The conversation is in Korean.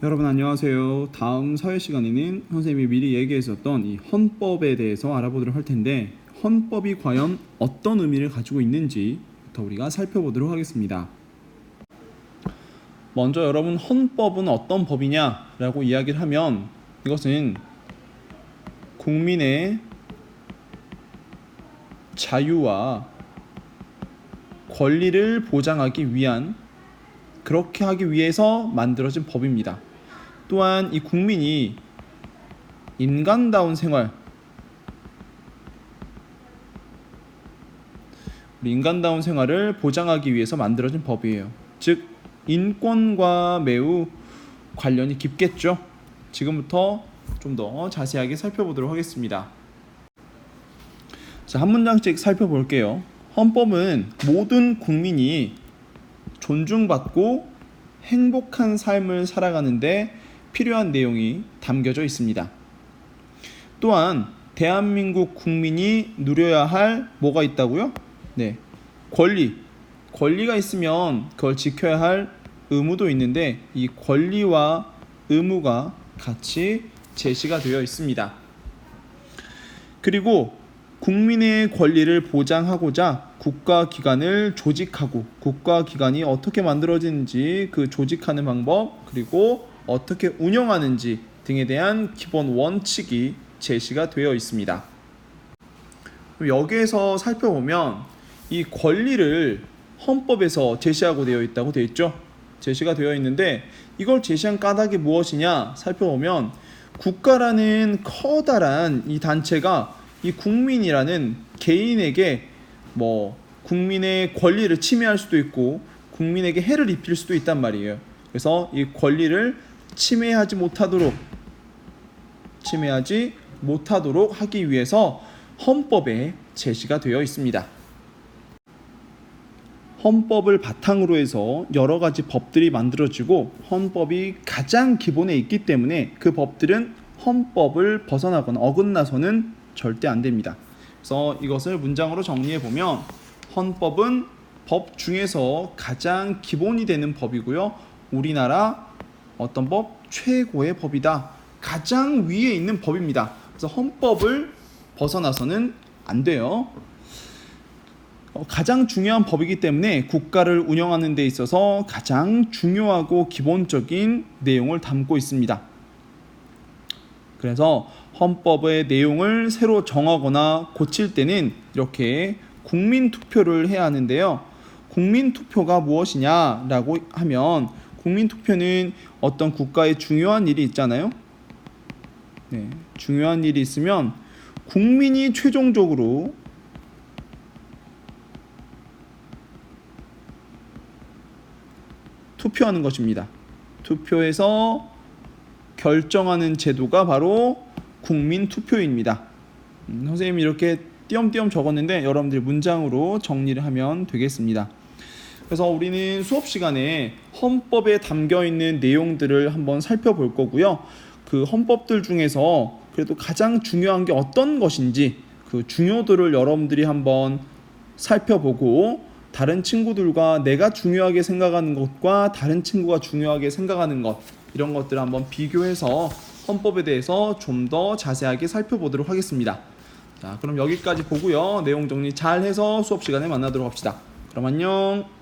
여러분 안녕하세요. 다음 사회 시간에는 선생님이 미리 얘기했었던 이 헌법에 대해서 알아보도록 할 텐데, 헌법이 과연 어떤 의미를 가지고 있는지부터 우리가 살펴보도록 하겠습니다. 먼저 여러분, 헌법은 어떤 법이냐라고 이야기를 하면, 이것은 국민의 자유와 권리를 보장하기 위한, 그렇게 하기 위해서 만들어진 법입니다. 또한 이 국민이 인간다운 생활, 인간다운 생활을 보장하기 위해서 만들어진 법이에요. 즉 인권과 매우 관련이 깊겠죠. 지금부터 좀 더 자세하게 살펴보도록 하겠습니다. 자, 한 문장씩 살펴볼게요. 헌법은 모든 국민이 존중받고 행복한 삶을 살아가는데 필요한 내용이 담겨져 있습니다. 또한 대한민국 국민이 누려야 할 뭐가 있다고요? 네, 권리가 있으면 그걸 지켜야 할 의무도 있는데, 이 권리와 의무가 같이 제시가 되어 있습니다. 그리고 국민의 권리를 보장하고자 국가기관을 조직하고, 국가기관이 어떻게 만들어지는지, 그 조직하는 방법, 그리고 어떻게 운영하는지 등에 대한 기본 원칙이 제시가 되어 있습니다. 여기에서 살펴보면 이 권리를 헌법에서 제시하고 되어 있다고 되어 있죠. 제시가 되어 있는데, 이걸 제시한 까닭이 무엇이냐 살펴보면, 국가라는 커다란 이 단체가 이 국민이라는 개인에게 국민의 권리를 침해할 수도 있고 국민에게 해를 입힐 수도 있단 말이에요. 그래서 이 권리를 침해하지 못하도록 하기 위해서 헌법에 제시가 되어 있습니다. 헌법을 바탕으로 해서 여러 가지 법들이 만들어지고, 헌법이 가장 기본에 있기 때문에 그 법들은 헌법을 벗어나거나 어긋나서는 절대 안 됩니다. 그래서 이것을 문장으로 정리해 보면, 헌법은 법 중에서 가장 기본이 되는 법이고요. 우리나라 어떤 법? 최고의 법이다. 가장 위에 있는 법입니다. 그래서 헌법을 벗어나서는 안 돼요. 가장 중요한 법이기 때문에 국가를 운영하는 데 있어서 가장 중요하고 기본적인 내용을 담고 있습니다. 그래서 헌법의 내용을 새로 정하거나 고칠 때는 이렇게 국민투표를 해야 하는데요. 국민투표가 무엇이냐라고 하면, 국민투표는 어떤 국가에 중요한 일이 있잖아요. 네, 중요한 일이 있으면 국민이 최종적으로 투표하는 것입니다. 투표해서 결정하는 제도가 바로 국민투표입니다. 선생님이 이렇게 띄엄띄엄 적었는데 여러분들이 문장으로 정리를 하면 되겠습니다. 그래서 우리는 수업 시간에 헌법에 담겨있는 내용들을 한번 살펴볼 거고요. 그 헌법들 중에서 그래도 가장 중요한 게 어떤 것인지, 그 중요도를 여러분들이 한번 살펴보고, 다른 친구들과 내가 중요하게 생각하는 것과 다른 친구가 중요하게 생각하는 것, 이런 것들을 한번 비교해서 헌법에 대해서 좀 더 자세하게 살펴보도록 하겠습니다. 자, 그럼 여기까지 보고요. 내용 정리 잘 해서 수업 시간에 만나도록 합시다. 그럼 안녕.